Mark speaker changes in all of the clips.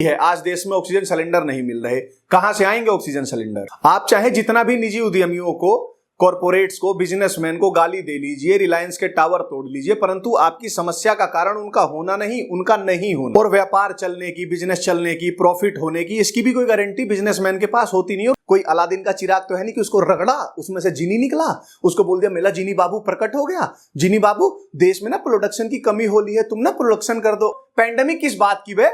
Speaker 1: है आज देश में ऑक्सीजन सिलेंडर नहीं मिल रहे। कहां से आएंगे ऑक्सीजन सिलेंडर? आप चाहे जितना भी निजी उद्यमियों को, कॉर्पोरेट्स को, बिजनेसमैन को गाली दे लीजिए, रिलायंस के टावर तोड़ लीजिए, परंतु आपकी समस्या का कारण उनका होना नहीं, उनका नहीं होना। और व्यापार चलने की, बिजनेस चलने की, प्रॉफिट होने की, इसकी भी कोई गारंटी बिजनेसमैन के पास होती नहीं। कोई अलादीन का चिराग तो है नहीं कि उसको रगड़ा, उसमें से जीनी निकला, उसको बोल दिया मेला जीनी बाबू प्रकट हो गया। जीनी बाबू, देश में ना प्रोडक्शन की कमी हो रही है, तुम ना प्रोडक्शन कर दो। पैंडेमिक किस बात की बे?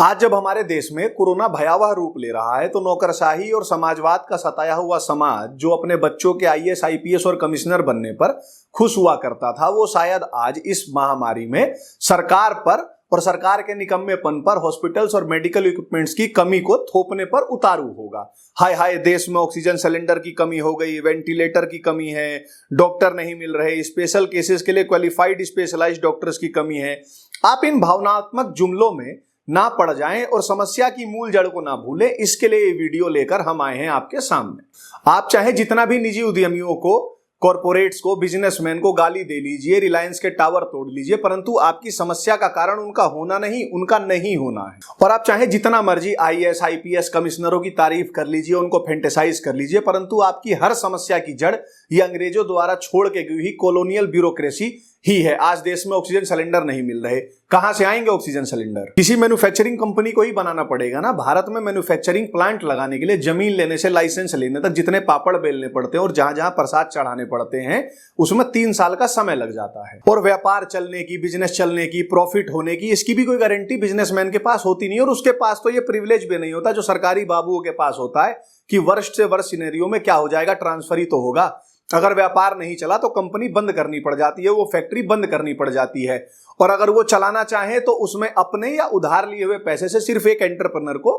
Speaker 1: आज जब हमारे देश में कोरोना भयावह रूप ले रहा है तो नौकरशाही और समाजवाद का सताया हुआ समाज, जो अपने बच्चों के आईएएस, आईपीएस और कमिश्नर बनने पर खुश हुआ करता था, वो शायद आज इस महामारी में सरकार पर और सरकार के निकम्मेपन पर, हॉस्पिटल्स और मेडिकल इक्विपमेंट्स की कमी को थोपने पर उतारू होगा। हाय हाय, देश में ऑक्सीजन सिलेंडर की कमी हो गई, वेंटिलेटर की कमी है, डॉक्टर नहीं मिल रहे, स्पेशल केसेस के लिए क्वालिफाइड स्पेशलाइज्ड डॉक्टर्स की कमी है। आप इन भावनात्मक जुमलों में ना पड़ जाएं और समस्या की मूल जड़ को ना भूलें, इसके लिए ये वीडियो लेकर हम आए हैं आपके सामने। आप चाहे जितना भी निजी उद्यमियों को, कॉर्पोरेट्स को, बिजनेसमैन को गाली दे लीजिए, रिलायंस के टावर तोड़ लीजिए, परंतु आपकी समस्या का कारण उनका होना नहीं, उनका नहीं होना है। और आप चाहे जितना मर्जी आईएएस, आईपीएस कमिश्नरों की तारीफ कर लीजिए, उनको फेंटेसाइज कर लीजिए, परंतु आपकी हर समस्या की जड़ ये अंग्रेजों द्वारा छोड़ के गई हुई कॉलोनियल ब्यूरोक्रेसी ही है। आज देश में ऑक्सीजन सिलेंडर नहीं मिल रहे। कहां से आएंगे ऑक्सीजन सिलेंडर? किसी मैन्युफैक्चरिंग कंपनी को ही बनाना पड़ेगा ना। भारत में मैन्युफैक्चरिंग प्लांट लगाने के लिए जमीन लेने से लाइसेंस लेने तक जितने पापड़ बेलने पड़ते हैं और जहां जहां प्रसाद चढ़ाने पड़ते हैं, उसमें 3 साल का समय लग जाता है। और व्यापार चलने की, बिजनेस चलने की, प्रॉफिट होने की, इसकी भी कोई गारंटी बिजनेसमैन के पास होती नहीं। और उसके पास तो ये प्रिविलेज भी नहीं होता जो सरकारी बाबुओं के पास होता है कि वर्ष से वर्ष सिनेरियो में क्या हो जाएगा, ट्रांसफर ही तो होगा। अगर व्यापार नहीं चला तो कंपनी बंद करनी पड़ जाती है, वो फैक्ट्री बंद करनी पड़ जाती है। और अगर वो चलाना चाहे तो उसमें अपने या उधार लिए हुए पैसे से सिर्फ एक एंटरप्रेन्योर को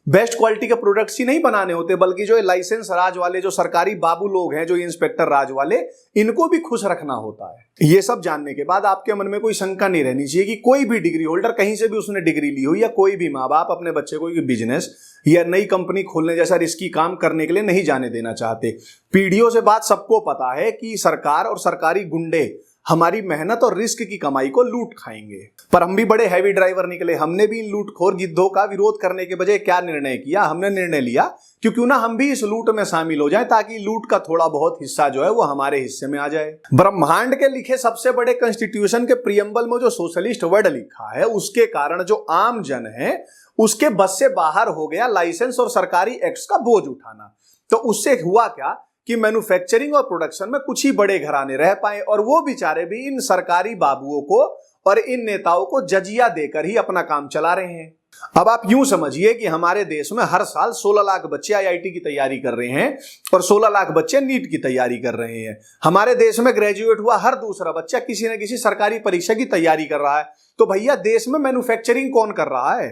Speaker 1: बेस्ट क्वालिटी के प्रोडक्ट्स ही नहीं बनाने होते, बल्कि जो लाइसेंस राज वाले, जो सरकारी बाबू लोग हैं, जो इंस्पेक्टर राज वाले, इनको भी खुश रखना होता है। ये सब जानने के बाद आपके मन में कोई शंका नहीं रहनी चाहिए कि कोई भी डिग्री होल्डर, कहीं से भी उसने डिग्री ली हो, या कोई भी माँ बाप अपने बच्चे को बिजनेस या नई कंपनी खोलने जैसा रिस्की काम करने के लिए नहीं जाने देना चाहते। पीढ़ियों से बात सबको पता है कि सरकार और सरकारी गुंडे हमारी मेहनत और रिस्क की कमाई को लूट खाएंगे। पर हम भी बड़े हैवी ड्राइवर निकले। हमने भी इन लूटखोर गिद्धों का विरोध करने के बजाय क्या निर्णय किया? हमने निर्णय लिया कि क्यों ना हम भी इस लूट में शामिल हो जाएं, ताकि लूट का थोड़ा बहुत हिस्सा जो है वो हमारे हिस्से में आ जाए। ब्रह्मांड के लिखे सबसे बड़े कॉन्स्टिट्यूशन के प्रियम्बल में जो सोशलिस्ट वर्ड लिखा है, उसके कारण जो आम जन है उसके बस से बाहर हो गया लाइसेंस और सरकारी एक्ट्स का बोझ उठाना। तो उससे हुआ क्या कि मैन्युफैक्चरिंग और प्रोडक्शन में कुछ ही बड़े घराने रह पाए, और वो बेचारे भी इन सरकारी बाबुओं को और इन नेताओं को जजिया देकर ही अपना काम चला रहे हैं। अब आप यूं समझिए कि हमारे देश में हर साल 16 लाख बच्चे आईआईटी की तैयारी कर रहे हैं और 16 लाख बच्चे नीट की तैयारी कर रहे हैं। हमारे देश में ग्रेजुएट हुआ हर दूसरा बच्चा किसी न किसी सरकारी परीक्षा की तैयारी कर रहा है। तो भैया, देश में मैन्युफैक्चरिंग कौन कर रहा है?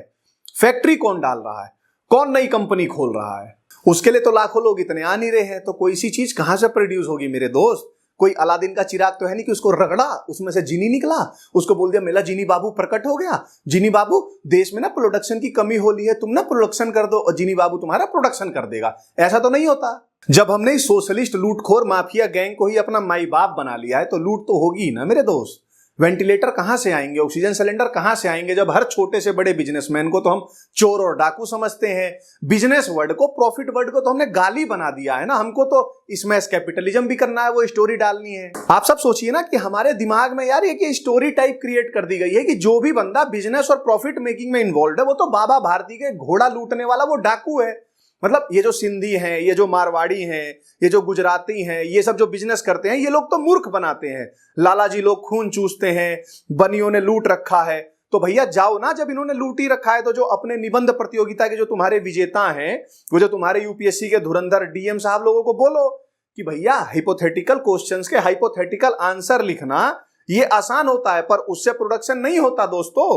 Speaker 1: फैक्ट्री कौन डाल रहा है? कौन नई कंपनी खोल रहा है? उसके लिए तो लाखों लोग इतने आ नहीं रहे हैं। तो कोई सी चीज कहां से प्रोड्यूस होगी मेरे दोस्त? कोई अलादीन का चिराग तो है नहीं कि उसको रगड़ा, उसमें से जीनी निकला, उसको बोल दिया मेला जीनी बाबू प्रकट हो गया। जीनी बाबू, देश में ना प्रोडक्शन की कमी हो रही है, तुम ना प्रोडक्शन कर दो और जीनी बाबू तुम्हारा प्रोडक्शन कर देगा। ऐसा तो नहीं होता। जब हमने इस सोशलिस्ट लूटखोर माफिया गैंग को ही अपना माई बाप बना लिया है तो लूट तो होगी ही ना मेरे दोस्त। वेंटिलेटर कहां से आएंगे, ऑक्सीजन सिलेंडर कहां से आएंगे, जब हर छोटे से बड़े बिजनेसमैन को तो हम चोर और डाकू समझते हैं। बिजनेस वर्ड को, प्रॉफिट वर्ड को तो हमने गाली बना दिया है ना। हमको तो स्मैश कैपिटलिज्म भी करना है, वो स्टोरी डालनी है। आप सब सोचिए ना कि हमारे दिमाग में यार एक स्टोरी टाइप क्रिएट कर दी गई है कि जो भी बंदा बिजनेस और प्रॉफिट मेकिंग में इन्वॉल्व है वो तो बाबा भारती के घोड़ा लूटने वाला वो डाकू है। मतलब ये जो सिंधी हैं, ये जो मारवाड़ी हैं, ये जो गुजराती हैं, ये सब जो बिजनेस करते हैं, ये लोग तो मूर्ख बनाते हैं। लाला जी लोग खून चूसते हैं, बनियों ने लूट रखा है। तो भैया जाओ ना, जब इन्होंने लूट ही रखा है तो जो अपने निबंध प्रतियोगिता के जो तुम्हारे विजेता हैं, वो जो तुम्हारे यूपीएससी के धुरंधर डीएम साहब लोगों को बोलो कि भैया हाइपोथेटिकल क्वेश्चंस के हाइपोथेटिकल आंसर लिखना ये आसान होता है, पर उससे प्रोडक्शन नहीं होता दोस्तों।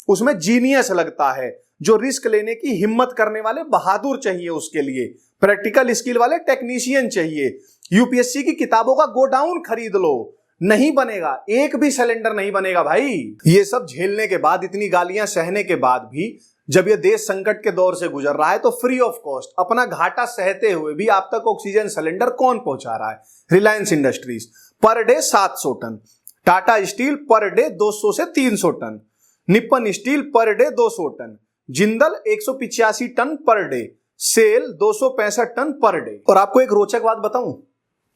Speaker 1: उसमें जीनियस लगता है, जो रिस्क लेने की हिम्मत करने वाले बहादुर चाहिए, उसके लिए प्रैक्टिकल स्किल वाले टेक्नीशियन चाहिए। यूपीएससी की किताबों का गोडाउन खरीद लो, नहीं बनेगा, एक भी सिलेंडर नहीं बनेगा भाई। ये सब झेलने के बाद, इतनी गालियां सहने के बाद भी जब ये देश संकट के दौर से गुजर रहा है तो फ्री ऑफ कॉस्ट, अपना घाटा सहते हुए भी आप तक ऑक्सीजन सिलेंडर कौन पहुंचा रहा है? Reliance Industries per day 700 tonne, Tata Steel per day 200 से 300 tonne, Nippon Steel per day 200 tonne, Jindal 185 tonne per day, SAIL 265 tonne per day. और आपको एक रोचक बात बताऊं,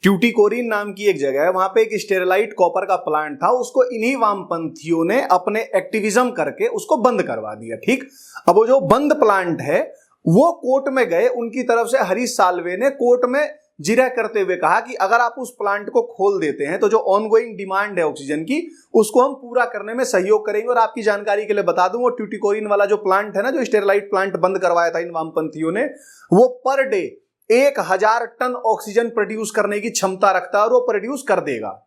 Speaker 1: ट्यूटिकोरिन नाम की एक जगह है, वहां पे एक स्टेरिलाइट कॉपर का प्लांट था, उसको इन्हीं वामपंथियों ने अपने एक्टिविज्म करके उसको बंद करवा दिया। ठीक, अब वो जो बंद प्लांट है वो कोर्ट में गए, उनकी तरफ से हरीश साल्वे ने कोर्ट में जिरह करते हुए कहा कि अगर आप उस प्लांट को खोल देते हैं तो जो ऑनगोइंग डिमांड है ऑक्सीजन की उसको हम पूरा करने में सहयोग करेंगे। और आपकी जानकारी के लिए बता दूं, वो ट्यूटिकोरिन वाला जो प्लांट है ना, जो स्टेरिलाइट प्लांट बंद करवाया था इन वामपंथियों ने, वो per day 1000 ton oxygen produce करने की क्षमता रखता है और वो प्रोड्यूस कर देगा।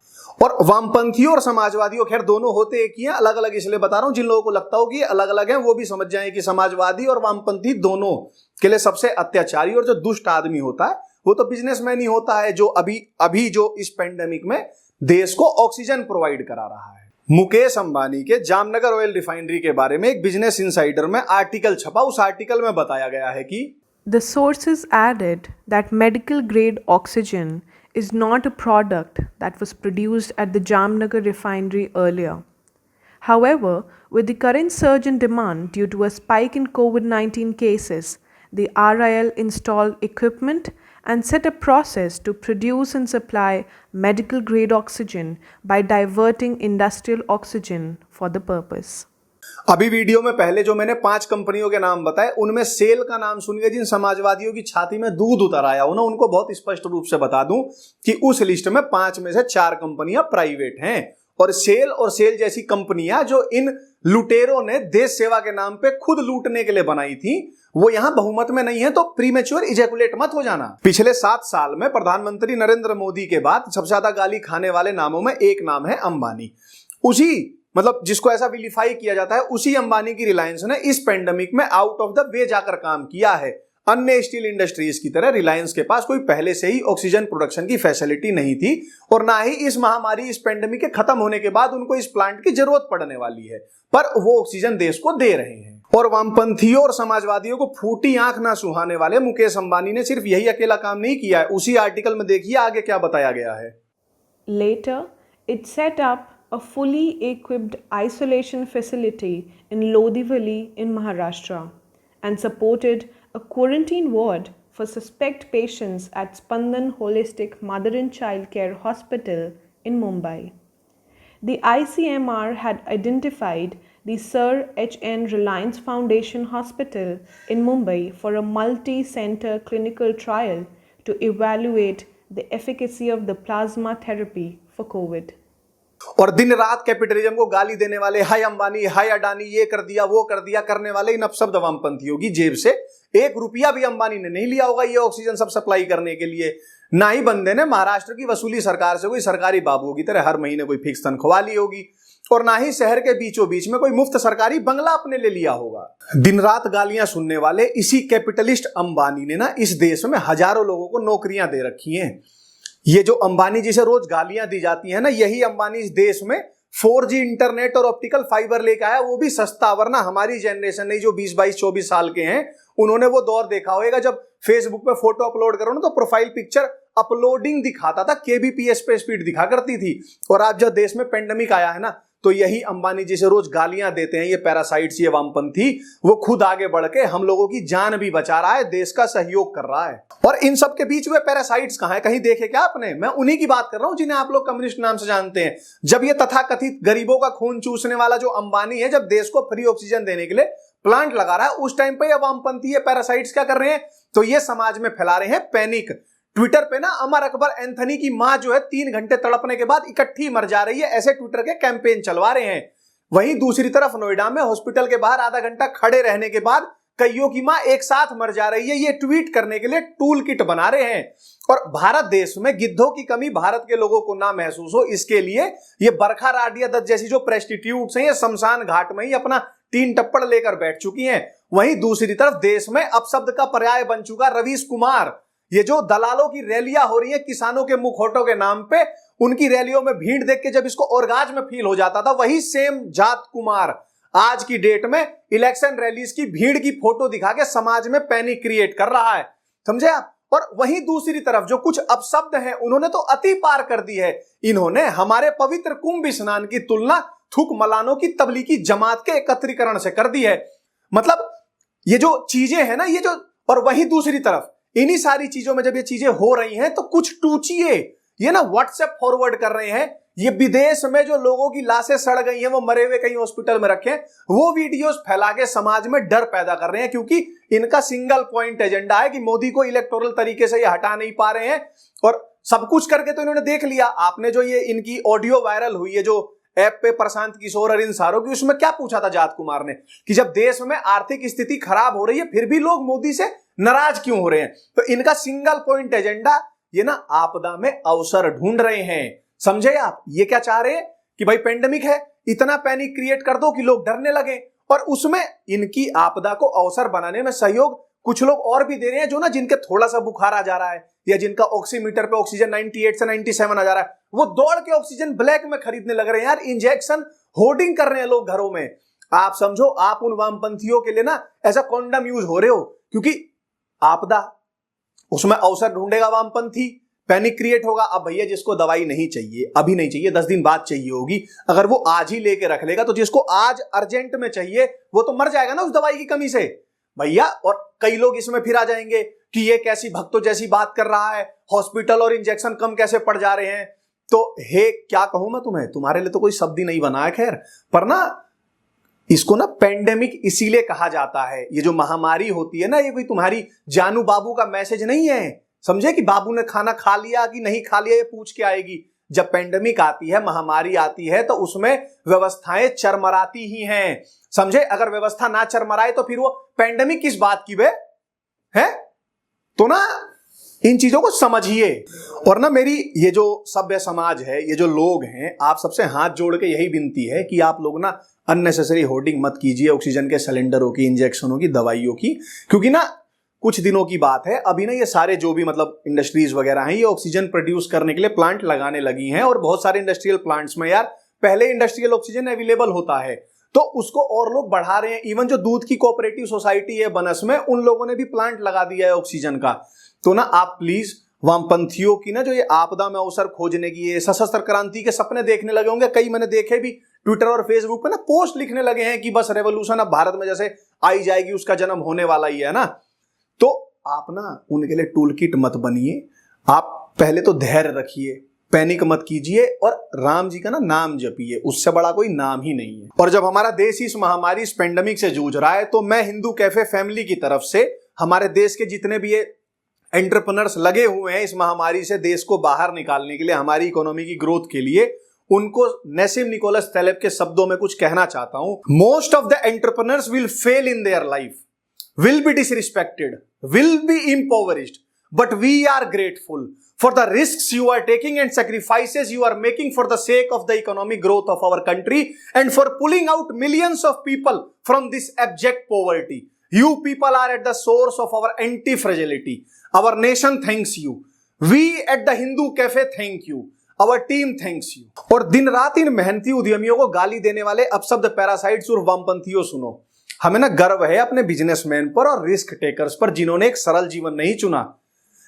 Speaker 1: और वामपंथियों और समाजवादियों, खैर दोनों होते एक ही हैं, अलग अलग इसलिए बता रहा हूं, जिन लोगों को लगता हो कि अलग अलग हैं वो भी समझ जाएं कि समाजवादी और वामपंथी दोनों के लिए सबसे अत्याचारी और जो दुष्ट आदमी होता है वो तो बिजनेसमैन ही होता है, जो अभी जो इस पेंडेमिक में देश को ऑक्सीजन प्रोवाइड करा रहा है। मुकेश अंबानी के जामनगर ऑयल रिफाइनरी के बारे में एक बिजनेस इनसाइडर में आर्टिकल छपा, उस आर्टिकल में बताया गया है कि
Speaker 2: The sources added that medical grade oxygen is not a product that was produced at the Jamnagar refinery earlier. However, with the current surge in demand due to a spike in COVID-19 cases, the RIL installed equipment and set a process to produce and supply medical grade oxygen by diverting industrial oxygen for the purpose.
Speaker 1: अभी video में पहले जो मैंने 5 कंपनियों के नाम बताए, उनमें सेल का नाम सुन के जिन समाजवादियों की छाती में दूध उतर आया हो ना, उनको बहुत स्पष्ट रूप से बता दूं कि उस लिस्ट में 5 में से 4 कंपनियां प्राइवेट हैं। और सेल जैसी कंपनियां जो इन लुटेरों ने देश सेवा के नाम पे खुद लूटने के लिए बनाई थी, वो यहां बहुमत में नहीं है, तो प्रीमेच्योर इजैकुलेट मत हो जाना। पिछले 7 साल में प्रधानमंत्री नरेंद्र मोदी के बाद सबसे ज्यादा गाली खाने वाले नामों में एक नाम है अंबानी। उसी मतलब जिसको ऐसा विलिफाई किया जाता है, उसी अंबानी की रिलायंस ने इस पेंडेमिक में आउट ऑफ द वे जाकर काम किया है। अन्य स्टील इंडस्ट्रीज की तरह रिलायंस के पास कोई पहले से ही ऑक्सीजन प्रोडक्शन की फैसिलिटी नहीं थी और ना ही इस महामारी, इस पेंडेमिक के खत्म होने के बाद उनको इस प्लांट की जरूरत पड़ने वाली है, पर वो ऑक्सीजन देश को दे रहे हैं। और वामपंथियों और समाजवादियों को फूटी आंख ना सुहाने वाले मुकेश अंबानी ने सिर्फ यही अकेला काम नहीं किया है। उसी आर्टिकल में देखिए आगे क्या बताया गया है।
Speaker 2: Later, it set up a fully equipped isolation facility in Lodhivali in Maharashtra and supported a quarantine ward for suspect patients at Spandan Holistic Mother and Child Care Hospital in Mumbai. The ICMR had identified the Sir H.N. Reliance Foundation Hospital in Mumbai for a multi-center clinical trial to evaluate the efficacy of the plasma therapy for COVID.
Speaker 1: और दिन रात capitalism को गाली देने वाले, हाय अंबानी, हाय अडानी, ये कर दिया वो कर दिया करने वाले इन अपशब्द वामपंथियों की जेब से 1 रुपया भी अंबानी ने नहीं लिया होगा ये ऑक्सीजन सब सप्लाई करने के लिए। ना ही बंदे ने महाराष्ट्र की वसूली सरकार से कोई सरकारी बाबुओं की तरह हर महीने कोई फिक्स तनख्वाह ली होगी, और ना ही शहर के बीचों बीच में कोई मुफ्त सरकारी बंगला अपने ले लिया होगा। दिन रात गालियां सुनने वाले इसी कैपिटलिस्ट अंबानी ने ना इस देश में हजारों लोगों को नौकरियां दे रखी हैं। ये जो अंबानी जी से रोज गालियां दी जाती है ना, यही अंबानी इस देश में 4G इंटरनेट और ऑप्टिकल फाइबर लेकर आया, वो भी सस्ता। वरना हमारी जनरेशन नहीं, जो 20, 22, 24 साल के हैं, उन्होंने वो दौर देखा होगा जब फेसबुक पे फोटो अपलोड करो ना तो प्रोफाइल पिक्चर अपलोडिंग दिखाता था, kbps पे स्पीड दिखा करती थी। और आज जब देश में पेंडेमिक आया है ना, तो यही अंबानी जी से रोज गालियां देते हैं ये पैरासाइट्स, ये वामपंथी, वो खुद आगे बढ़ के हम लोगों की जान भी बचा रहा है, देश का सहयोग कर रहा है। और इन सब के बीच में पैरासाइट्स कहां है, कहीं देखे क्या आपने? मैं उन्हीं की बात कर रहा हूं जिन्हें आप लोग कम्युनिस्ट नाम से जानते हैं। जब ये तथाकथित गरीबों का खून चूसने वाला जो अंबानी है, जब देश को फ्री ऑक्सीजन देने के लिए प्लांट लगा रहा है, उस टाइम पे ये वामपंथी, ये पैरासाइट्स क्या कर रहे हैं? तो ये समाज में फैला रहे हैं पैनिक। ट्विटर पे ना अमर अकबर एंथनी की मां जो है 3 घंटे तड़पने के बाद इकट्ठी मर जा रही है, ऐसे ट्विटर के कैंपेन चलवा रहे हैं। वहीं दूसरी तरफ नोएडा में हॉस्पिटल के बाहर आधा घंटा खड़े रहने के बाद कईयों की मां एक साथ मर जा रही है, ये ट्वीट करने के लिए टूल किट बना रहे हैं। और भारत देश में गिद्धों की कमी भारत के लोगों को ना महसूस हो, इसके लिए ये बरखा राडिया दत्त जैसी जो प्रेस्टिट्यूट्स हैं, ये शमशान घाट में ही अपना 3 टप्पड़ लेकर बैठ चुकी हैं। वहीं दूसरी तरफ देश में अपशब्द का पर्याय बन चुका रवीश कुमार। ये जो दलालों की रैलियां हो रही है किसानों के मुखौटों के नाम पे, उनकी रैलियों में भीड़ देख के जब इसको ऑर्गाज्म फील हो जाता था, वही सेम जात कुमार आज की डेट में इलेक्शन रैलीज की भीड़ की फोटो दिखा के समाज में पैनिक क्रिएट कर रहा है, समझे आप? और वहीं दूसरी तरफ जो कुछ अपशब्द हैं, उन्होंने तो अति पार कर दी है। इन्होंने हमारे पवित्र कुंभ स्नान की तुलना थूक मलानों की तबलीगी जमात के एकत्रीकरण से कर दी है। मतलब ये जो चीजें हैं ना, ये जो, और वहीं दूसरी तरफ इन्हीं सारी चीजों में जब ये चीजें हो रही हैं तो कुछ टूचिए ये ना व्हाट्सएप फॉरवर्ड कर रहे हैं, ये विदेश में जो लोगों की लाशें सड़ गई हैं, वो मरे हुए कहीं हॉस्पिटल में रखे हैं, वो वीडियोस फैला के समाज में डर पैदा कर रहे हैं, क्योंकि इनका सिंगल पॉइंट एजेंडा है कि मोदी को इलेक्टोरल तरीके से ये हटा नहीं पा रहे हैं। और सब कुछ करके तो इन्होंने देख लिया। आपने जो ये इनकी ऑडियो वायरल हुई है जो ऐप पे प्रशांत किशोर और इन सारों की, उसमें क्या पूछा था जात कुमार ने कि जब देश में आर्थिक स्थिति खराब हो रही है फिर भी लोग मोदी से नाराज क्यों हो रहे हैं। तो इनका सिंगल पॉइंट एजेंडा ये ना आपदा में अवसर ढूंढ रहे हैं। समझे आप? ये क्या चाह रहे हैं कि भाई पेंडेमिक है, इतना पैनिक क्रिएट कर दो कि लोग डरने लगे, और उसमें इनकी आपदा को अवसर बनाने में सहयोग कुछ लोग और भी दे रहे हैं, जो ना जिनके थोड़ा सा बुखार आ जा रहा है या जिनका ऑक्सीमीटर पे ऑक्सीजन 98 से 97 आ जा रहा है, वो दौड़ के ऑक्सीजन ब्लैक में खरीदने लग रहे हैं। यार इंजेक्शन होर्डिंग कर रहे हैं लोग घरों में। आप समझो आप उन वामपंथियों के लिए ना ऐसा कॉन्डम यूज हो रहे हो, क्योंकि आपदा उसमें अवसर ढूंढेगा वामपंथी, पैनिक क्रिएट होगा। अब भैया जिसको दवाई नहीं चाहिए, अभी नहीं चाहिए, 10 दिन बाद चाहिए होगी, अगर वो आज ही लेके रख लेगा तो जिसको आज अर्जेंट में चाहिए वो तो मर जाएगा ना उस दवाई की कमी से भैया। और कई लोग इसमें फिर आ जाएंगे कि ये कैसी भक्तों जैसी बात कर रहा है, हॉस्पिटल और इंजेक्शन कम कैसे पड़ जा रहे हैं। तो हे क्या कहूं मैं तुम्हें, तुम्हारे लिए तो कोई शब्द ही नहीं बना है। खैर, पर ना इसको ना पेंडेमिक इसीलिए कहा जाता है। ये जो महामारी होती है ना, ये कोई तुम्हारी जानू बाबू का मैसेज नहीं है, समझे, कि बाबू ने खाना खा लिया कि नहीं खा लिया ये पूछ के आएगी। जब पेंडेमिक आती है, महामारी आती है, तो उसमें व्यवस्थाएं चरमराती ही हैं, समझे। अगर व्यवस्था ना चरमराए तो फिर वो पेंडेमिक किस बात की बे है। तो ना इन चीजों को समझिए। और ना मेरी ये जो सभ्य समाज है, ये जो लोग हैं, आप सबसे हाथ जोड़ के यही विनती है कि आप लोग ना अननेसेसरी होर्डिंग मत कीजिए ऑक्सीजन के सिलेंडरों की, इंजेक्शनों की, दवाइयों की। क्योंकि ना कुछ दिनों की बात है, अभी ना ये सारे जो भी मतलब इंडस्ट्रीज वगैरह हैं, ये ऑक्सीजन प्रोड्यूस करने के लिए प्लांट लगाने लगी हैं। और बहुत सारे इंडस्ट्रियल प्लांट्स में यार पहले इंडस्ट्रियल ऑक्सीजन अवेलेबल होता है, तो उसको और लोग बढ़ा रहे हैं। इवन जो दूध की कोऑपरेटिव सोसाइटी है बनस में, उन लोगों ने भी प्लांट लगा दिया है ऑक्सीजन का। तो ना आप प्लीज वामपंथियों की ना जो ये आपदा में अवसर खोजने की, ये सशस्त्र क्रांति के सपने देखने लगे होंगे। कई मैंने देखे भी ट्विटर और फेसबुक पे ना पोस्ट लिखने लगे हैं कि बस रेवोल्यूशन अब भारत में जैसे आई जाएगी, उसका जन्म होने वाला ही है ना। तो आप ना उनके लिए टूल किट मत बनिए, आप पहले तो धैर्य रखिए, पैनिक मत कीजिए और राम जी का ना नाम जपिए, उससे बड़ा कोई नाम ही नहीं है। और जब हमारा देश इस महामारी, इस पेंडेमिक से जूझ रहा है, तो मैं हिंदू कैफे फैमिली की तरफ से हमारे देश के जितने भी ये एंटरप्रेन्योर्स लगे हुए हैं इस महामारी से देश को बाहर निकालने के लिए, हमारी इकोनॉमी की ग्रोथ के लिए, उनको नेसिम निकोलस तैलेब के शब्दों में कुछ कहना चाहता हूं। Most of the entrepreneurs will fail in their life, will be disrespected, will be impoverished, but we are grateful for the risks you are taking and sacrifices you are making for the sake of the economic growth of our country and for pulling out millions of people from this abject poverty. You people are at the source of our anti-fragility. Our nation thanks you. We at the Hindu Cafe thank you. Our team thanks you. और दिन रात इन मेहनती उद्यमियों को गाली देने वाले अपशब्द पैरासाइट्स और वामपंथियों सुनो। हमें ना गर्व है अपने बिजनेसमैन पर और रिस्क टेकर्स पर, जिन्होंने एक सरल जीवन नहीं चुना,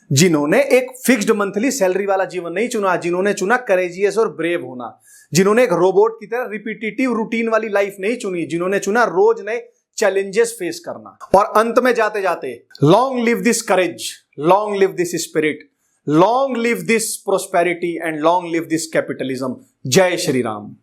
Speaker 1: जिन्होंने एक फिक्स्ड मंथली सैलरी वाला जीवन नहीं चुना, जिन्होंने चुना करेजियस और ब्रेव होना, जिन्होंने एक रोबोट की तरह रिपीटेटिव रूटीन वाली लाइफ नहीं चुनी, जिन्होंने चुना रोज नए चैलेंजेस फेस करना। और अंत में जाते जाते, long live this courage, long live this spirit, long live this prosperity and long live this capitalism. जय श्री राम।